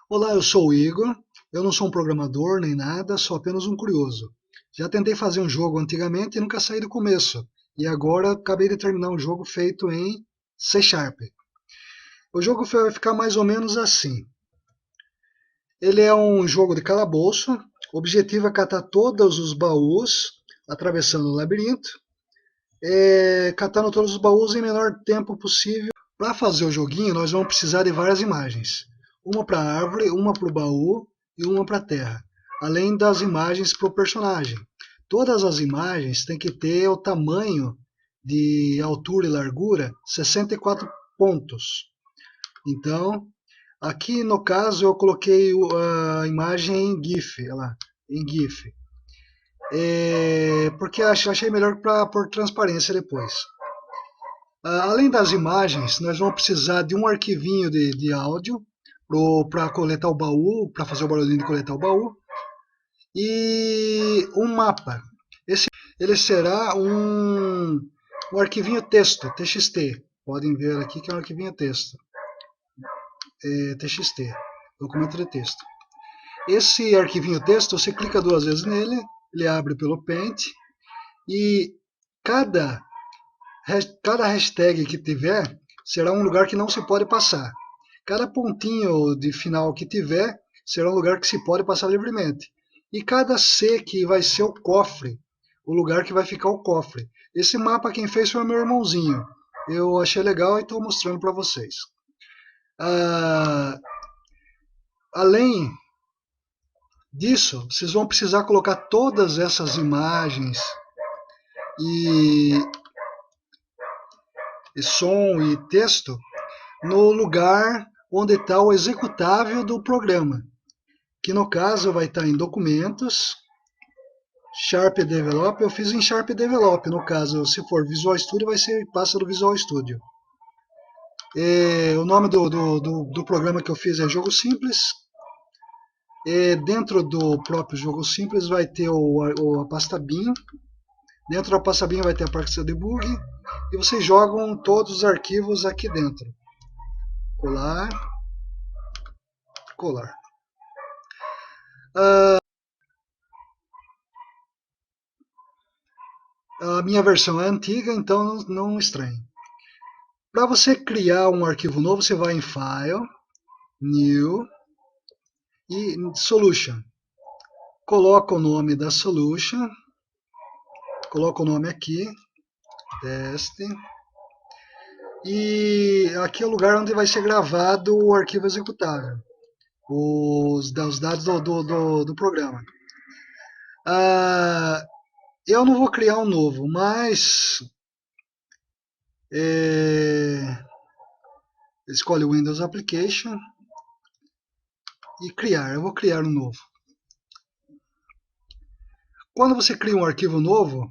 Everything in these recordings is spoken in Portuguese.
Olá, eu sou o Igor. Eu não sou um programador nem nada, sou apenas um curioso. Já tentei fazer um jogo antigamente e nunca saí do começo. E agora acabei de terminar um jogo feito em C Sharp. O jogo vai ficar mais ou menos assim. Ele é um jogo de calabouço. O objetivo é catar todos os baús, atravessando o labirinto, catando todos os baús em menor tempo possível. Para fazer o joguinho, nós vamos precisar de várias imagens. Uma para a árvore, uma para o baú e uma para a terra. Além das imagens para o personagem. Todas as imagens têm que ter o tamanho de altura e largura 64 pontos. Então, aqui no caso eu coloquei a imagem em GIF, olha lá, em GIF. Porque achei melhor para pôr transparência depois. Além das imagens, nós vamos precisar de um arquivinho de áudio para coletar o baú, para fazer o barulhinho de coletar o baú, e um mapa. Ele será um arquivinho texto, TXT. Podem ver aqui que é um arquivinho texto, TXT, documento de texto. Esse arquivinho texto, você clica duas vezes nele, ele abre pelo Paint, e cada hashtag que tiver será um lugar que não se pode passar. Cada pontinho de final que tiver será um lugar que se pode passar livremente. E cada C que vai ser o cofre, o lugar que vai ficar o cofre. Esse mapa quem fez foi o meu irmãozinho. Eu achei legal e estou mostrando para vocês. Além disso, vocês vão precisar colocar todas essas imagens e som e texto no lugar onde está o executável do programa, que no caso vai estar em documentos, Sharp Develop. Eu fiz em Sharp Develop, no caso, se for Visual Studio, passa do Visual Studio. O nome do programa que eu fiz é Jogo Simples. Dentro do próprio Jogo Simples vai ter a pasta bin. Dentro da pasta bin vai ter a pasta debug. E vocês jogam todos os arquivos aqui dentro. Colar, colar. A minha versão é antiga, então não estranhe. Para você criar um arquivo novo, você vai em File, New e Solution. Coloca o nome da Solution, coloca o nome aqui, teste. E aqui é o lugar onde vai ser gravado o arquivo executável, os dados do programa. Eu não vou criar um novo, mas escolhe o Windows Application e criar. Eu vou criar um novo. Quando você cria um arquivo novo,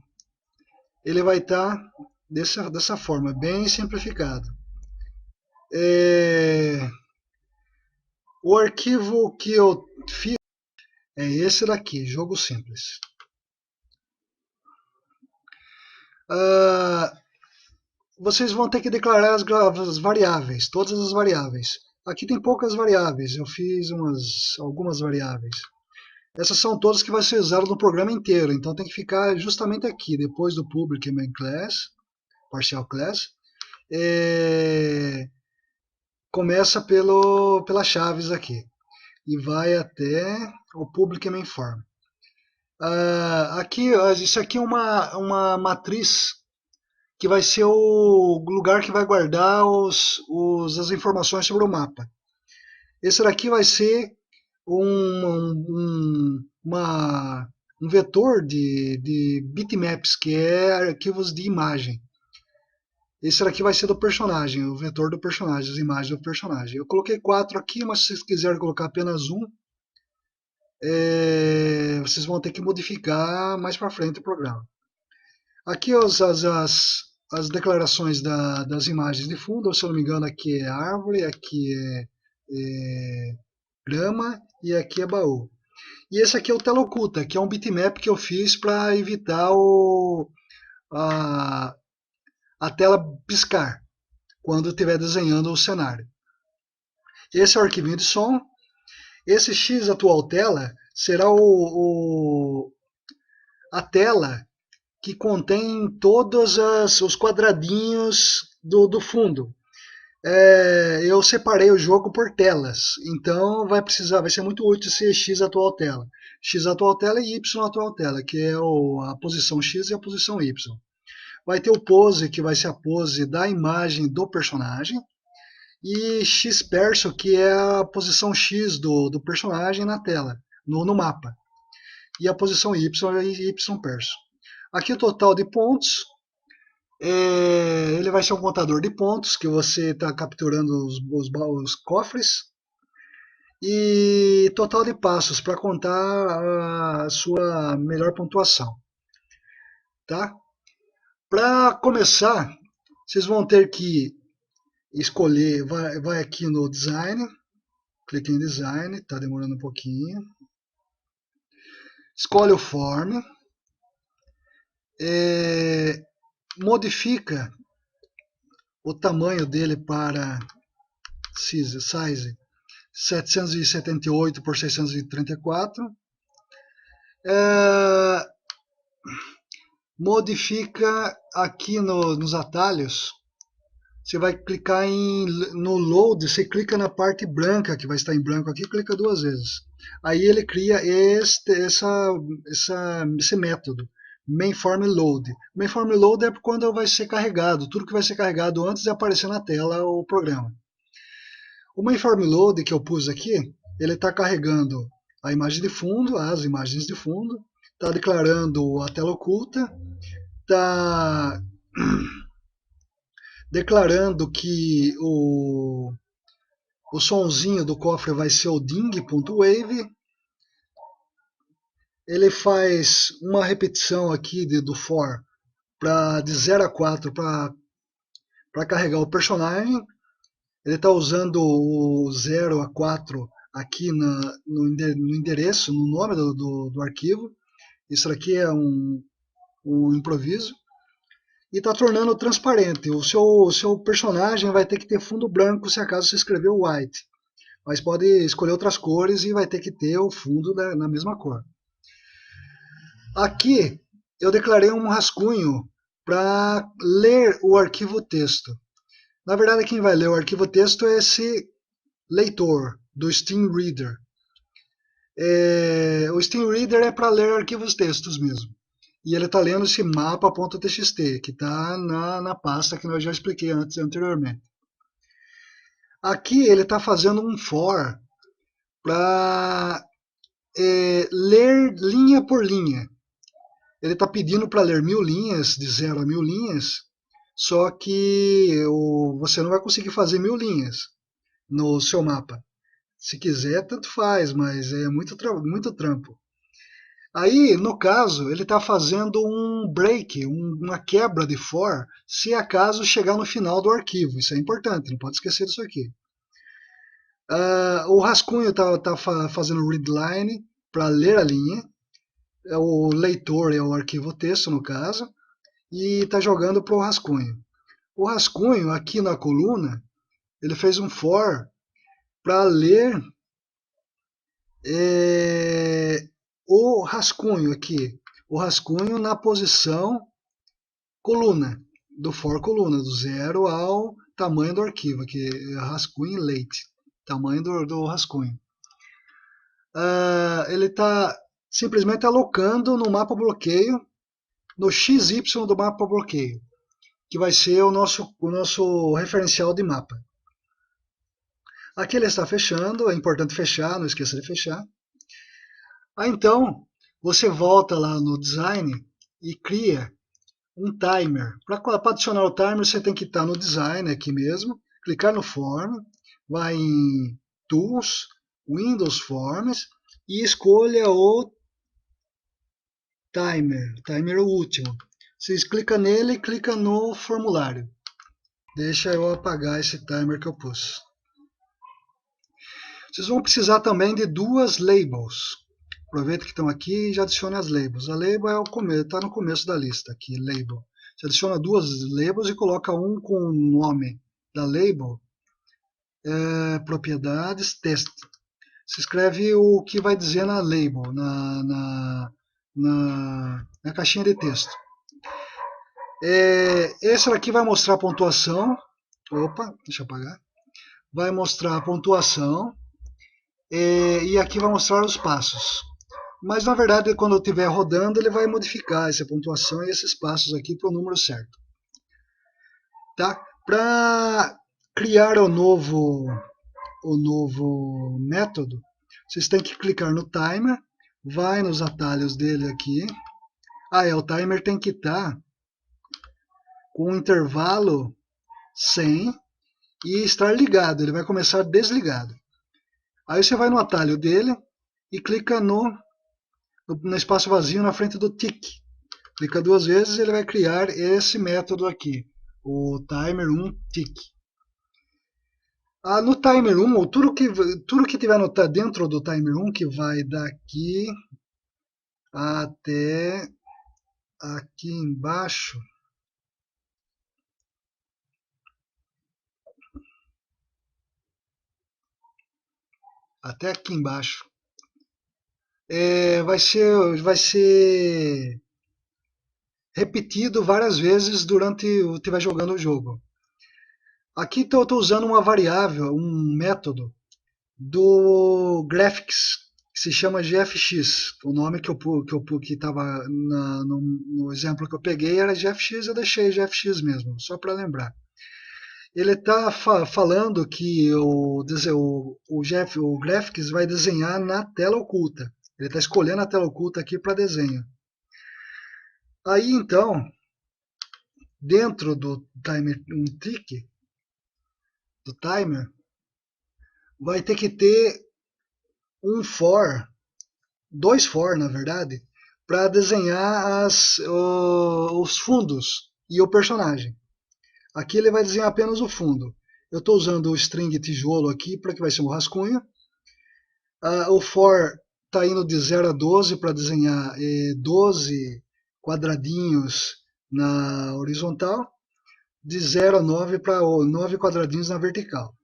ele vai estar dessa forma, bem simplificado. O arquivo que eu fiz é esse daqui, Jogo Simples. Vocês vão ter que declarar as variáveis, todas as variáveis. Aqui tem poucas variáveis, eu fiz algumas variáveis. Essas são todas que vão ser usadas no programa inteiro, então tem que ficar justamente aqui, depois do public main class, partial class. Começa pelas chaves aqui e vai até o public main form. Isso aqui é uma matriz que vai ser o lugar que vai guardar as informações sobre o mapa. Esse daqui vai ser um vetor de bitmaps, que é arquivos de imagem. Esse daqui vai ser do personagem, o vetor do personagem, as imagens do personagem. Eu coloquei 4 aqui, mas se vocês quiserem colocar apenas um, vocês vão ter que modificar mais para frente o programa. Aqui as declarações das imagens de fundo, se eu não me engano, aqui é árvore, aqui é grama e aqui é baú. E esse aqui é o tela oculta, que é um bitmap que eu fiz para evitar a tela piscar quando estiver desenhando o cenário. Esse é o arquivinho de som. Esse X atual tela será a tela que contém todos os quadradinhos do fundo. Eu separei o jogo por telas, então vai ser muito útil ser X atual tela. X atual tela e Y atual tela, que é a posição X e a posição Y. Vai ter o pose, que vai ser a pose da imagem do personagem, e X-perso, que é a posição X do personagem na tela, no mapa. E a posição Y é Y-perso. Aqui o total de pontos, ele vai ser um contador de pontos, que você está capturando os cofres, e total de passos para contar a sua melhor pontuação. Tá? Para começar, vocês vão ter que escolher, vai aqui no design, clique em design, está demorando um pouquinho. Escolhe o form, modifica o tamanho dele para size 778 por 634. Modifica aqui nos atalhos. Você vai clicar no load, você clica na parte branca, que vai estar em branco aqui, clica 2 vezes. Aí ele cria esse método, mainFormLoad. mainFormLoad é quando vai ser carregado, tudo que vai ser carregado antes de aparecer na tela o programa. O mainFormLoad que eu pus aqui, ele está carregando a imagem de fundo, as imagens de fundo, está declarando a tela oculta, está declarando que o sonzinho do cofre vai ser o ding.wave. Ele faz uma repetição aqui do for de 0 a 4 para carregar o personagem. Ele está usando o 0 a 4 aqui no endereço, no nome do arquivo. Isso aqui é um improviso. E está tornando transparente. O seu personagem vai ter que ter fundo branco se acaso você escrever white. Mas pode escolher outras cores e vai ter que ter o fundo na mesma cor. Aqui eu declarei um rascunho para ler o arquivo texto. Na verdade, quem vai ler o arquivo texto é esse leitor do Steam Reader. O Steam Reader é para ler arquivos textos mesmo. E ele está lendo esse mapa.txt, que está na pasta que eu já expliquei anteriormente. Aqui ele está fazendo um for para ler linha por linha. Ele está pedindo para ler 1000 linhas, de 0 a 1000 linhas, só que você não vai conseguir fazer 1000 linhas no seu mapa. Se quiser, tanto faz, mas é muito trampo. Aí, no caso, ele está fazendo um break, uma quebra de for, se acaso chegar no final do arquivo. Isso é importante, não pode esquecer disso aqui. O rascunho está fazendo readline para ler a linha. O leitor é o arquivo texto, no caso, e está jogando para o rascunho. O rascunho, aqui na coluna, ele fez um for para ler o rascunho aqui, o rascunho na posição coluna, do for coluna, do 0 ao tamanho do arquivo, aqui é rascunho late, tamanho do rascunho. Ele está simplesmente alocando no mapa bloqueio, no XY do mapa bloqueio, que vai ser o nosso referencial de mapa. Aqui ele está fechando, é importante fechar, não esqueça de fechar. Então, você volta lá no design e cria um timer. Para adicionar o timer, você tem que estar no design aqui mesmo, clicar no form, vai em Tools, Windows Forms e escolha o timer o último. Vocês clicam nele e clica no formulário. Deixa eu apagar esse timer que eu pus. Vocês vão precisar também de 2 labels. Aproveita que estão aqui e já adicione as labels. A label está no começo da lista aqui, label. Você adiciona 2 labels e coloca um com o nome da label, propriedades, texto. se escreve o que vai dizer na label, na caixinha de texto. Esse aqui vai mostrar a pontuação. Opa, deixa eu apagar. Vai mostrar a pontuação e aqui vai mostrar os passos. Mas na verdade, quando eu estiver rodando, ele vai modificar essa pontuação e esses passos aqui para o número certo. Tá? Para criar o novo método, vocês têm que clicar no timer, vai nos atalhos dele aqui. O timer tem que estar com um intervalo 100 e estar ligado, ele vai começar desligado. Aí você vai no atalho dele e clica no espaço vazio na frente do tick. Clica 2 vezes e ele vai criar esse método aqui, o timer 1 tick. No timer 1, tudo que tiver dentro do timer 1, que vai daqui até aqui embaixo, vai ser repetido várias vezes durante eu estiver jogando o jogo. Aqui eu estou usando uma variável, um método do Graphics, que se chama GFX. O nome que estava no exemplo que eu peguei era GFX, eu deixei GFX mesmo, só para lembrar. Ele está falando que o Graphics vai desenhar na tela oculta. Ele está escolhendo a tela oculta aqui para desenho. Aí então, dentro do timer tick, do timer, vai ter que ter um for, 2 for na verdade, para desenhar os fundos e o personagem. Aqui ele vai desenhar apenas o fundo. Eu estou usando o string tijolo aqui para que vai ser um rascunho. O for está indo de 0 a 12 para desenhar 12 quadradinhos na horizontal, de 0 a 9 para 9 quadradinhos na vertical.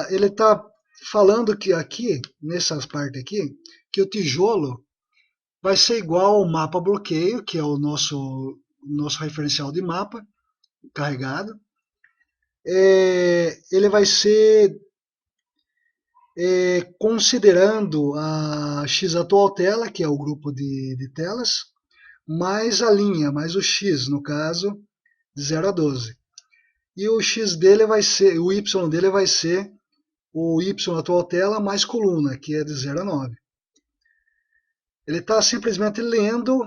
Ele está falando que aqui, nessas partes aqui, que o tijolo vai ser igual ao mapa bloqueio, que é o nosso referencial de mapa carregado. Ele vai ser considerando a X atual tela, que é o grupo de telas, mais a linha, mais o X, no caso, de 0 a 12. E o X dele vai ser, o Y dele vai ser o Y atual tela mais coluna, que é de 0 a 9. Ele está simplesmente lendo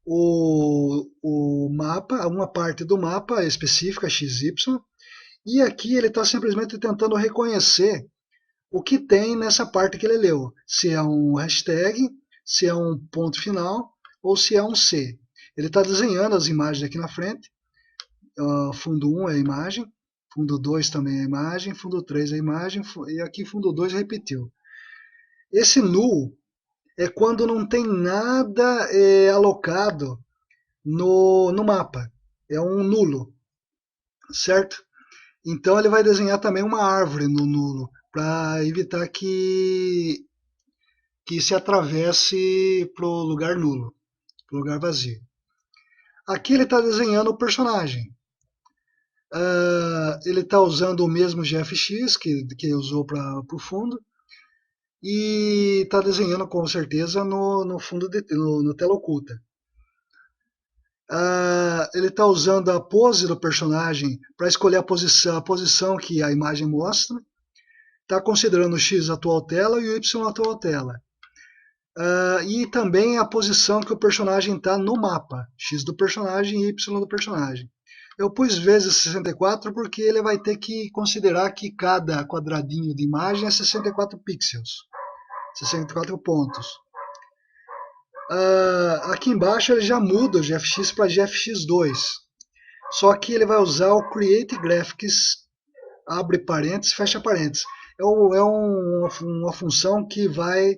o mapa, uma parte do mapa específica, XY, e aqui ele está simplesmente tentando reconhecer o que tem nessa parte que ele leu. Se é um hashtag, se é um ponto final, ou se é um C. Ele está desenhando as imagens aqui na frente. Fundo 1 é a imagem, fundo 2 também é a imagem, fundo 3 é a imagem, e aqui fundo 2 repetiu. Esse null é quando não tem nada alocado no mapa. É um nulo, certo? Então ele vai desenhar também uma árvore no nulo, para evitar que se atravesse para o lugar nulo, para o lugar vazio. Aqui ele está desenhando o personagem. Ele está usando o mesmo GFX que usou para o fundo, e está desenhando com certeza no fundo no tela oculta. Ele está usando a pose do personagem para escolher a posição que a imagem mostra. Está considerando o X atual tela e o Y atual tela. E também a posição que o personagem está no mapa. X do personagem e Y do personagem. Eu pus vezes 64 porque ele vai ter que considerar que cada quadradinho de imagem é 64 pixels. 64 pontos. Aqui embaixo ele já muda o GFX para GFX2. Só que ele vai usar o Create Graphics, abre parênteses, fecha parênteses. É uma função que vai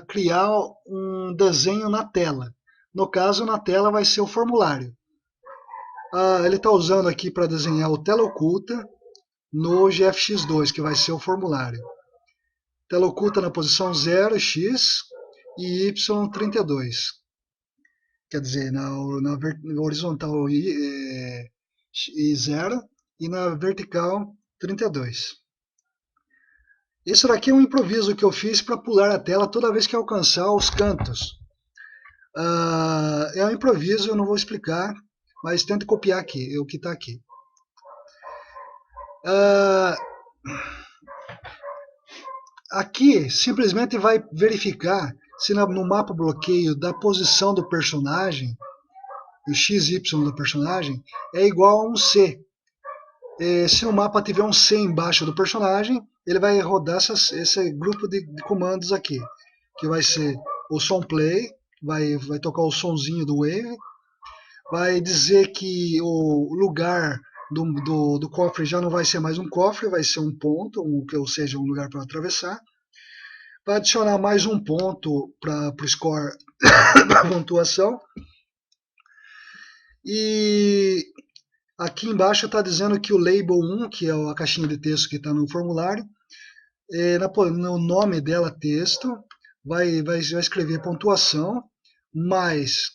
criar um desenho na tela. No caso, na tela vai ser o formulário. Ele está usando aqui para desenhar o tela oculta, no GFX2, que vai ser o formulário. Tela oculta na posição 0, X, e Y 32. Quer dizer, na horizontal I 0 e na vertical 32. Isso daqui é um improviso que eu fiz para pular a tela toda vez que alcançar os cantos. É um improviso, eu não vou explicar, mas tente copiar aqui, o que está aqui. Aqui simplesmente vai verificar se no mapa bloqueio da posição do personagem, o XY do personagem, é igual a um C. Se o mapa tiver um C embaixo do personagem, ele vai rodar esse grupo de comandos aqui, que vai ser o som play, vai tocar o sonzinho do wave, vai dizer que o lugar do cofre já não vai ser mais um cofre, vai ser um ponto, ou seja, um lugar para atravessar. Vai adicionar mais um ponto para o score da pontuação. E aqui embaixo está dizendo que o label 1, que é a caixinha de texto que está no formulário, no nome dela, texto, vai escrever pontuação, mais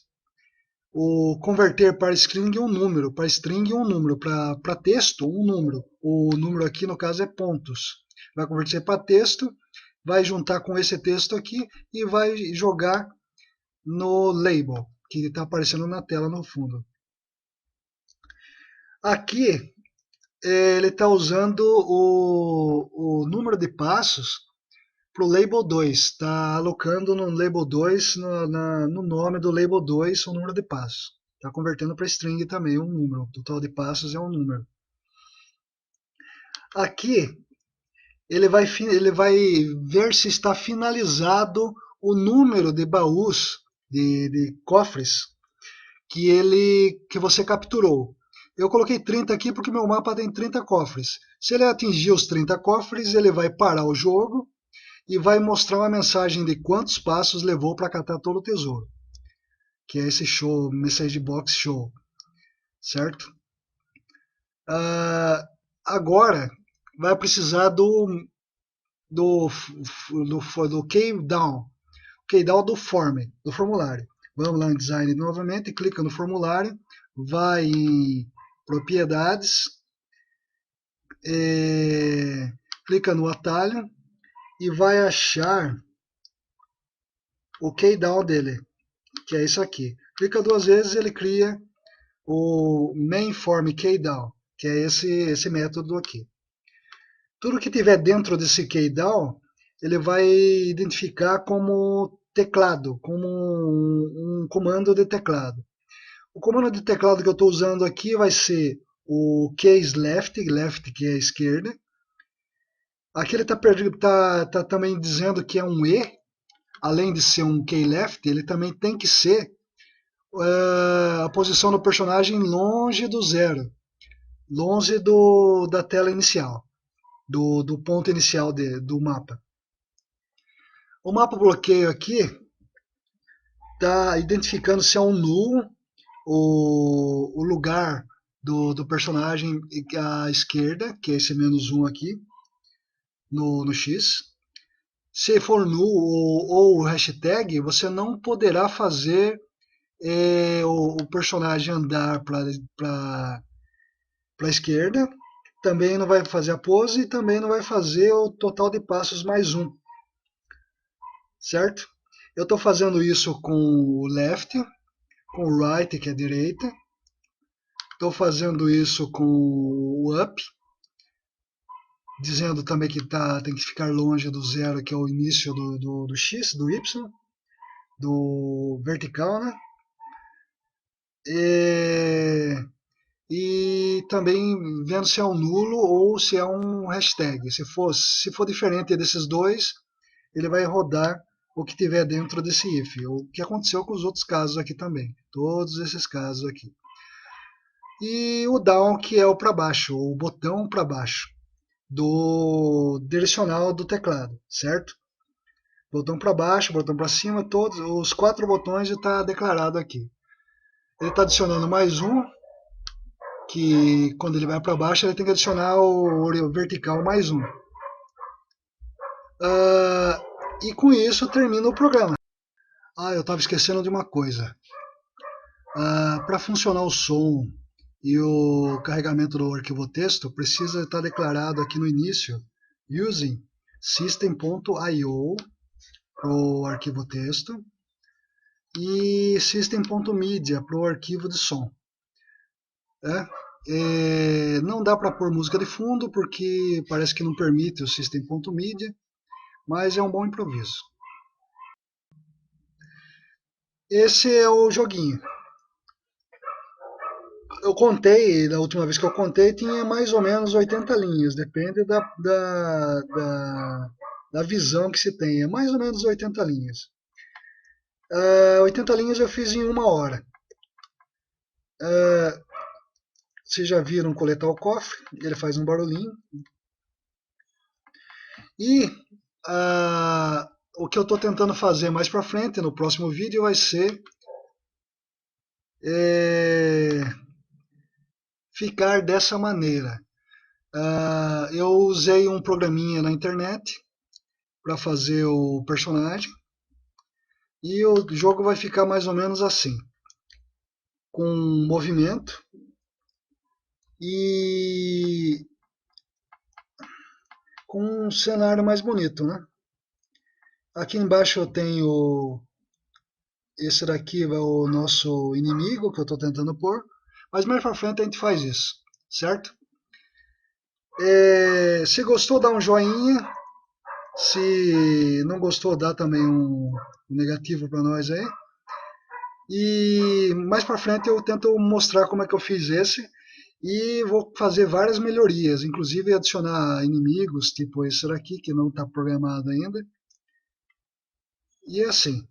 o converter para string um número, para texto um número. O número aqui no caso é pontos. Vai converter para texto, vai juntar com esse texto aqui e vai jogar no label, que está aparecendo na tela no fundo. Aqui ele está usando o número de passos para o label 2, está alocando no label 2, no nome do label 2, o número de passos. Está convertendo para string também um número, o total de passos é um número. Aqui ele vai ver se está finalizado o número de baús, de cofres, que você capturou. Eu coloquei 30 aqui porque meu mapa tem 30 cofres. Se ele atingir os 30 cofres, ele vai parar o jogo e vai mostrar uma mensagem de quantos passos levou para catar todo o tesouro. Que é esse show, message box show. Certo? Agora, vai precisar do key down do formulário. Vamos lá em design novamente, clica no formulário, vai em propriedades, clica no atalho e vai achar o key down dele, que é isso aqui. Clica duas vezes, ele cria o main form key down, que é esse método aqui. Tudo que tiver dentro desse key down, ele vai identificar como teclado, como um comando de teclado. O comando de teclado que eu estou usando aqui vai ser o keys left que é a esquerda. Aqui ele está também dizendo que é um E, além de ser um key left, ele também tem que ser a posição do personagem longe do zero, longe da tela inicial, do ponto inicial do mapa. O mapa bloqueio aqui está identificando se é um null o lugar do personagem à esquerda, que é esse -1 aqui, no X. Se for null ou hashtag, você não poderá fazer o personagem andar para a esquerda, também não vai fazer a pose e também não vai fazer o total de passos mais um. Certo? Eu estou fazendo isso com o left, com o right, que é a direita. Estou fazendo isso com o up, dizendo também que tem que ficar longe do zero, que é o início do X, do Y, do vertical, né? E também vendo se é um nulo ou se é um hashtag. Se for diferente desses dois, ele vai rodar o que tiver dentro desse if. O que aconteceu com os outros casos aqui também. Todos esses casos aqui. E o down, que é o para baixo, o botão para baixo do direcional do teclado, certo? Botão para baixo, botão para cima, todos os 4 botões está declarado aqui. Ele está adicionando mais um. que quando ele vai para baixo ele tem que adicionar o vertical mais um. E com isso termina o programa. Eu estava esquecendo de uma coisa. Para funcionar o som e o carregamento do arquivo texto, precisa estar declarado aqui no início using system.io para o arquivo texto e system.media para o arquivo de som. Não dá para pôr música de fundo porque parece que não permite o system.media, mas é um bom improviso. Esse é o joguinho. Eu contei, da última vez que eu contei, tinha mais ou menos 80 linhas, depende da visão que se tem, é mais ou menos 80 linhas. 80 linhas eu fiz em 1 hora. Vocês já viram coletar o cofre, ele faz um barulhinho. E o que eu estou tentando fazer mais para frente, no próximo vídeo, vai ser ficar dessa maneira. Eu usei um programinha na internet para fazer o personagem e o jogo vai ficar mais ou menos assim, com movimento e com um cenário mais bonito, né? Aqui embaixo eu tenho esse daqui, é o nosso inimigo que eu estou tentando pôr, mas mais para frente a gente faz isso, certo? Se gostou, dá um joinha. Se não gostou, dá também um negativo para nós aí. E mais para frente eu tento mostrar como é que eu fiz esse e vou fazer várias melhorias, inclusive adicionar inimigos, tipo esse daqui que não está programado ainda. E é assim.